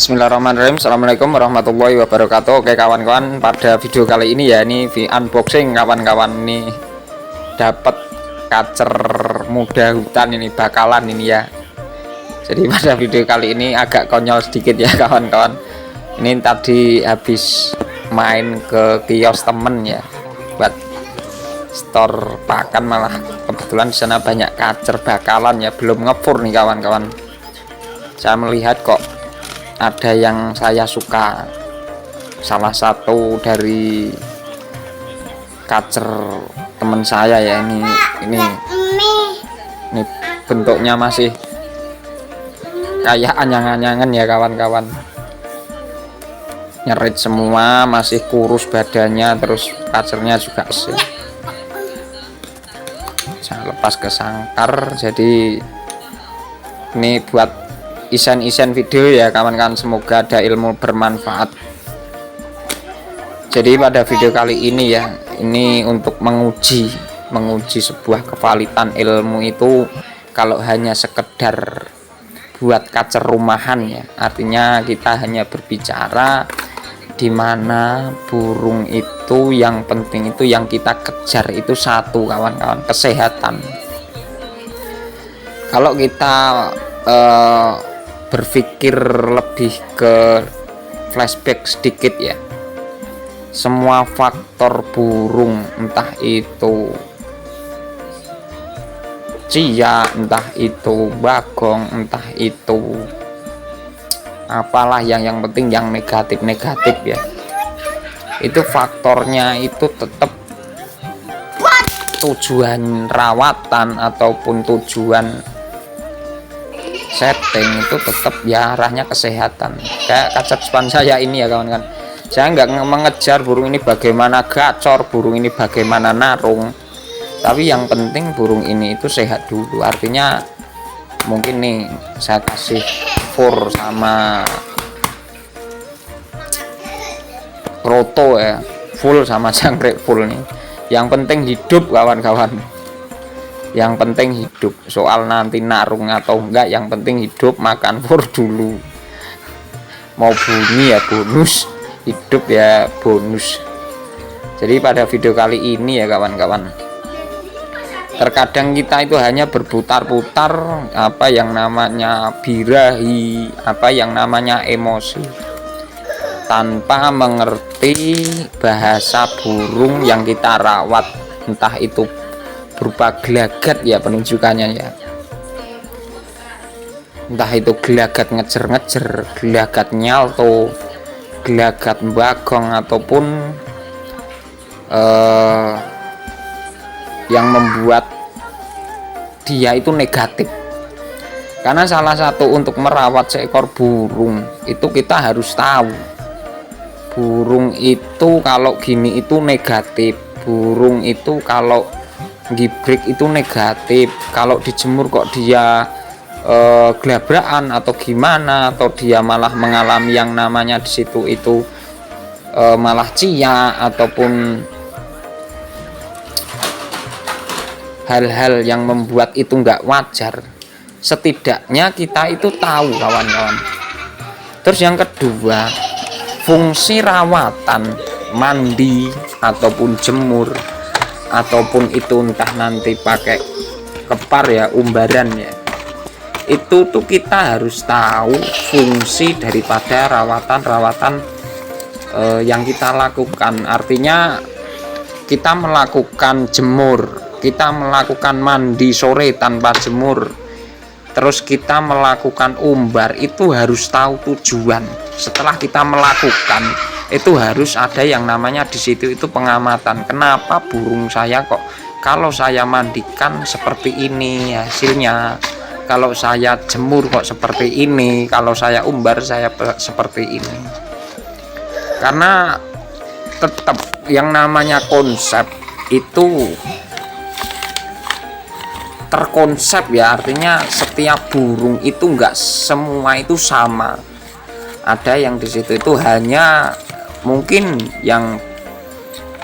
Bismillahirrahmanirrahim. Assalamualaikum warahmatullahi wabarakatuh. Oke kawan-kawan, pada video kali ini ya, ini unboxing kawan-kawan. Ini dapat kacer muda hutan, ini bakalan ini ya. Jadi pada video kali ini agak konyol sedikit ya kawan-kawan. Ini tadi habis main ke kios temen ya, buat store pakan, malah kebetulan di sana banyak kacer bakalan ya, belum ngepur nih kawan-kawan. Saya melihat kok ada yang saya suka, salah satu dari kacer teman saya ya, ini bentuknya masih kayak anyang-anyangan ya kawan-kawan, nyerit semua, masih kurus badannya, terus kacernya juga sih. Saya lepas ke sangkar, jadi ini buat isen-isen video ya kawan-kawan, semoga ada ilmu bermanfaat. Jadi pada video kali ini ya, ini untuk menguji sebuah kevalitan ilmu itu kalau hanya sekedar buat kacer rumahan ya, artinya kita hanya berbicara di mana burung itu yang penting itu yang kita kejar itu satu kawan-kawan, kesehatan. Kalau kita berpikir lebih ke flashback sedikit ya, semua faktor burung, entah itu cia, entah itu bagong, entah itu apalah, yang penting yang negatif ya, itu faktornya itu tetap tujuan rawatan ataupun tujuan setting itu tetap ya arahnya kesehatan. Kayak kacer span saya ini ya kawan-kawan, saya nggak mengejar burung ini bagaimana gacor, burung ini bagaimana narung, tapi yang penting burung ini itu sehat dulu. Artinya mungkin nih saya kasih fur sama roto ya, full sama jangkrik full nih, yang penting hidup kawan-kawan, yang penting hidup. Soal nanti narung atau enggak, yang penting hidup, makan fur dulu. Mau bunyi ya bonus, hidup ya bonus. Jadi pada video kali ini ya kawan-kawan, terkadang kita itu hanya berputar-putar apa yang namanya birahi, apa yang namanya emosi, tanpa mengerti bahasa burung yang kita rawat, entah itu berupa gelagat ya penunjukannya ya, entah itu gelagat ngejer-ngejer, gelagat nyalto, gelagat bagong, ataupun yang membuat dia itu negatif. Karena salah satu untuk merawat seekor burung itu kita harus tahu burung itu kalau gini itu negatif, burung itu kalau gibrik itu negatif, kalau dijemur kok dia gelabrakan atau gimana, atau dia malah mengalami yang namanya di situ itu malah cia, ataupun hal-hal yang membuat itu nggak wajar. Setidaknya kita itu tahu kawan-kawan. Terus yang kedua, fungsi rawatan, mandi ataupun jemur, ataupun itu entah nanti pakai kepar ya, umbaran ya, itu tuh kita harus tahu fungsi daripada rawatan yang kita lakukan. Artinya kita melakukan jemur, kita melakukan mandi sore tanpa jemur, terus kita melakukan umbar, itu harus tahu tujuan. Setelah kita melakukan itu harus ada yang namanya di situ itu pengamatan. Kenapa burung saya kok kalau saya mandikan seperti ini hasilnya, kalau saya jemur kok seperti ini, kalau saya umbar saya seperti ini. Karena tetap yang namanya konsep itu terkonsep ya, artinya setiap burung itu enggak semua itu sama. Ada yang di situ itu hanya mungkin yang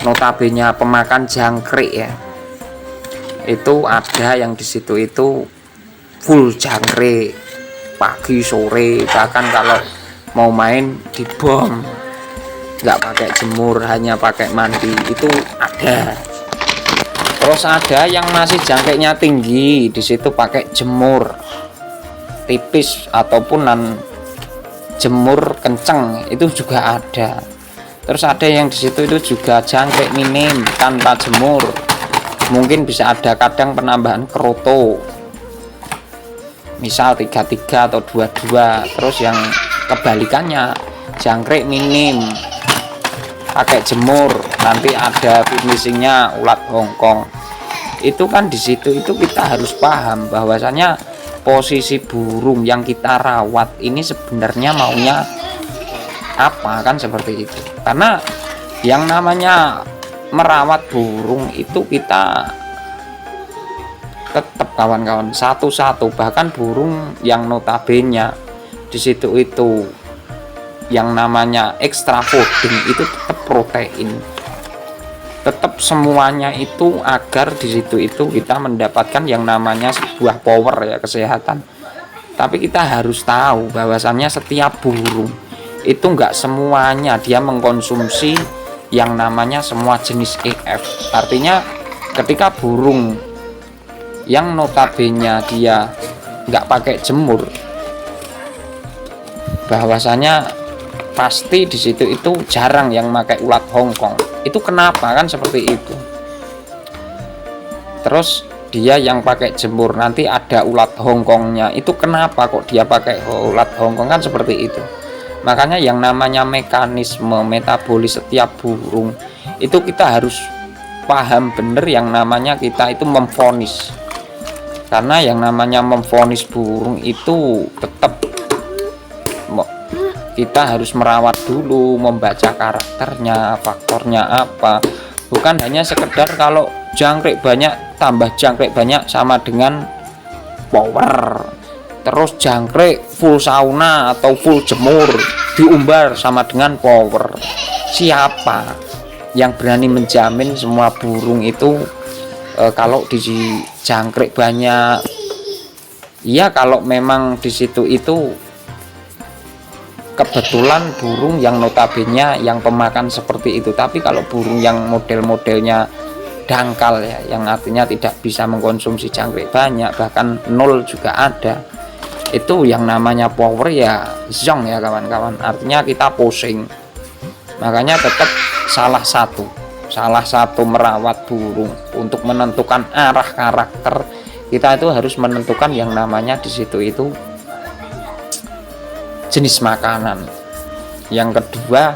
notabene pemakan jangkrik ya, itu ada yang di situ itu full jangkrik pagi sore, bahkan kalau mau main di bom, nggak pakai jemur, hanya pakai mandi, itu ada. Terus ada yang masih jangkiknya tinggi, di situ pakai jemur tipis ataupun jemur kenceng, itu juga ada. Terus ada yang di situ itu juga jangkrik minim tanpa jemur, mungkin bisa ada kadang penambahan keroto, misal 33 atau 22. Terus yang kebalikannya jangkrik minim pakai jemur, nanti ada finishingnya ulat Hongkong. Itu kan di situ itu kita harus paham bahwasanya posisi burung yang kita rawat ini sebenarnya maunya apa, kan seperti itu. Karena yang namanya merawat burung itu kita tetap kawan-kawan satu-satu, bahkan burung yang notabene di situ itu yang namanya extra fooding itu tetap protein, tetap semuanya itu agar di situ itu kita mendapatkan yang namanya sebuah power ya, kesehatan. Tapi kita harus tahu bahwasannya setiap burung itu enggak semuanya dia mengkonsumsi yang namanya semua jenis EF. Artinya ketika burung yang notabene dia enggak pakai jemur, bahwasanya pasti di situ itu jarang yang pakai ulat Hongkong. Itu kenapa kan seperti itu. Terus dia yang pakai jemur nanti ada ulat Hongkongnya, itu kenapa kok dia pakai ulat Hongkong, kan seperti itu. Makanya yang namanya mekanisme metabolis setiap burung itu kita harus paham bener, yang namanya kita itu memvonis. Karena yang namanya memvonis burung itu tetap kita harus merawat dulu, membaca karakternya, faktornya apa. Bukan hanya sekedar kalau jangkrik banyak tambah jangkrik banyak sama dengan power, terus jangkrik full sauna atau full jemur diumbar sama dengan power. Siapa yang berani menjamin semua burung itu kalau di jangkrik banyak? Iya, kalau memang di situ itu kebetulan burung yang notabene yang pemakan seperti itu. Tapi kalau burung yang model-modelnya dangkal ya, yang artinya tidak bisa mengkonsumsi jangkrik banyak, bahkan nol juga ada, itu yang namanya power ya zong ya kawan-kawan, artinya kita pusing. Makanya tetap salah satu merawat burung untuk menentukan arah karakter kita itu harus menentukan yang namanya di situ itu jenis makanan. Yang kedua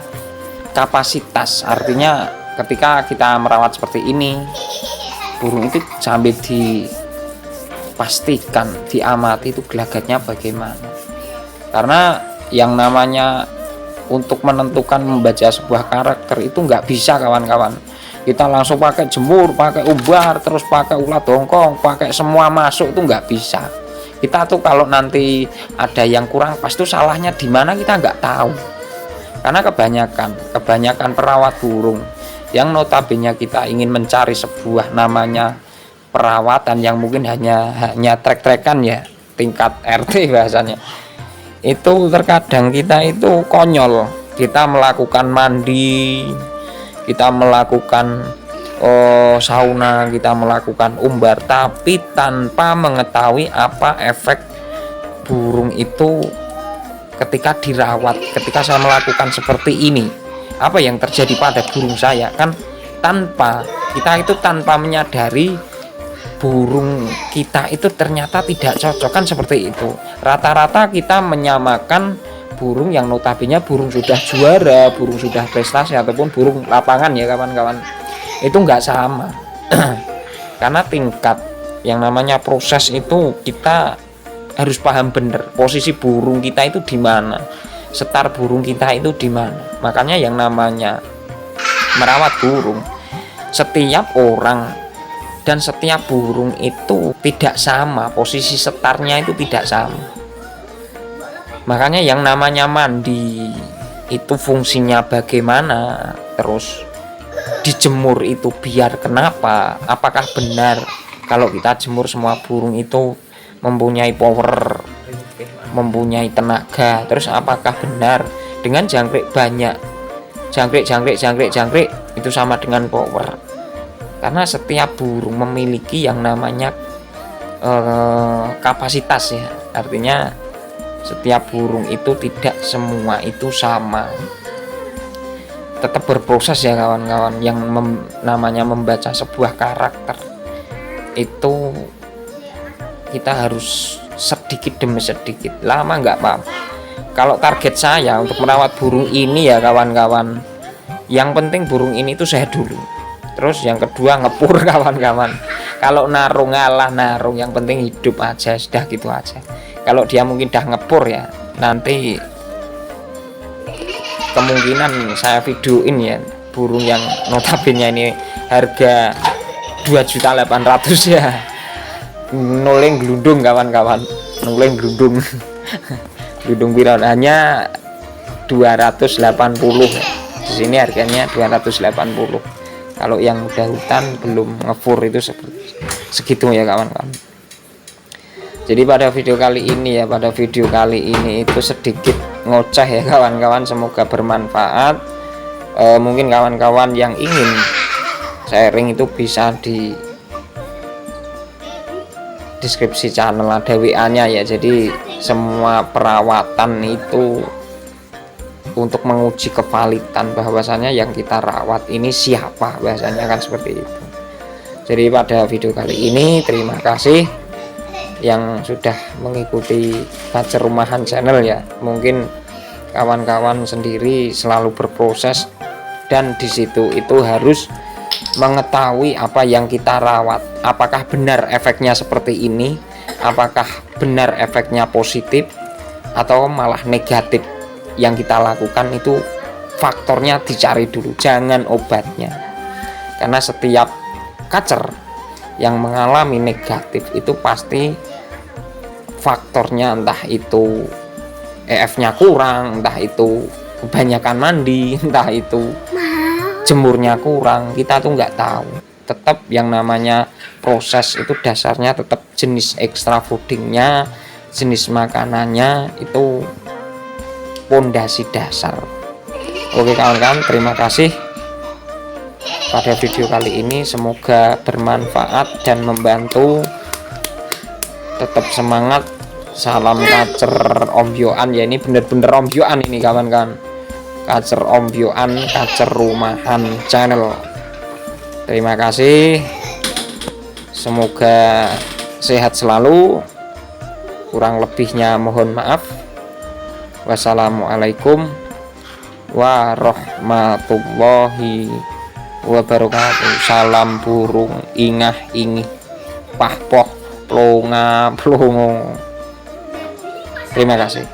kapasitas, artinya ketika kita merawat seperti ini burung itu sampai dipastikan, diamati itu gelagatnya bagaimana. Karena yang namanya untuk menentukan membaca sebuah karakter itu nggak bisa kawan-kawan kita langsung pakai jemur, pakai umbar, terus pakai ulat Hongkong, pakai semua masuk, itu nggak bisa. Kita tuh kalau nanti ada yang kurang pas itu salahnya di mana kita nggak tahu. Karena kebanyakan perawat burung yang notabene kita ingin mencari sebuah namanya perawatan yang mungkin hanya trek-trekan ya, tingkat RT bahasanya. Itu terkadang kita itu konyol, kita melakukan mandi, kita melakukan sauna, kita melakukan umbar, tapi tanpa mengetahui apa efek burung itu ketika dirawat. Ketika saya melakukan seperti ini, apa yang terjadi pada burung saya, kan tanpa menyadari burung kita itu ternyata tidak cocok, kan seperti itu. Rata-rata kita menyamakan burung yang notabene burung sudah juara, burung sudah prestasi, ataupun burung lapangan ya kawan-kawan, itu nggak sama. Karena tingkat yang namanya proses itu kita harus paham bener posisi burung kita itu di mana, setar burung kita itu di mana. Makanya yang namanya merawat burung, setiap orang dan setiap burung itu tidak sama, posisi setarnya itu tidak sama. Makanya yang namanya mandi itu fungsinya bagaimana, terus dijemur itu biar kenapa, apakah benar kalau kita jemur semua burung itu mempunyai power mempunyai tenaga. Terus apakah benar dengan jangkrik banyak, jangkrik itu sama dengan power? Karena setiap burung memiliki yang namanya kapasitas ya, artinya setiap burung itu tidak semua itu sama, tetap berproses ya kawan-kawan. Yang namanya membaca sebuah karakter itu kita harus sedikit demi sedikit, lama nggak apa-apa. Kalau target saya untuk merawat burung ini ya kawan-kawan, yang penting burung ini itu sehat dulu, terus yang kedua ngepur kawan-kawan. Kalau narung ngalah narung, yang penting hidup aja, sudah gitu aja. Kalau dia mungkin dah ngepur ya, nanti kemungkinan saya videoin ya burung yang notabene ini harga 2.800.000 ya, noleng gelundung kawan-kawan, noleng gelundung gelundung viral hanya 280. Di sini harganya 280. Kalau yang udah hutan belum ngefur itu segitu ya kawan-kawan. Jadi pada video kali ini itu sedikit ngoceh ya kawan-kawan, semoga bermanfaat. Mungkin kawan-kawan yang ingin sharing itu bisa di deskripsi channel, ada WA-nya ya. Jadi semua perawatan itu untuk menguji kevalidan bahwasanya yang kita rawat ini siapa, bahasanya kan seperti itu. Jadi pada video kali ini terima kasih yang sudah mengikuti Kacer Rumahan channel ya. Mungkin kawan-kawan sendiri selalu berproses, dan di situ itu harus mengetahui apa yang kita rawat, apakah benar efeknya seperti ini, apakah benar efeknya positif atau malah negatif. Yang kita lakukan itu faktornya dicari dulu, jangan obatnya. Karena setiap kacer yang mengalami negatif itu pasti faktornya, entah itu EF-nya kurang, entah itu kebanyakan mandi, entah itu jemurnya kurang, kita tuh nggak tahu. Tetap yang namanya proses itu dasarnya tetap jenis extra foodingnya, jenis makanannya itu pondasi dasar. Oke kawan-kawan, terima kasih pada video kali ini, semoga bermanfaat dan membantu. Tetap semangat, salam Kacer Ombyoan ya, ini bener-bener Ombyoan ini kawan-kawan. Kacer Ombyoan, Kacer Rumahan channel. Terima kasih, semoga sehat selalu, kurang lebihnya mohon maaf. Wassalamualaikum warahmatullahi wabarakatuh. Salam burung ingah ingih pahpoh plonga plongo. Terima kasih.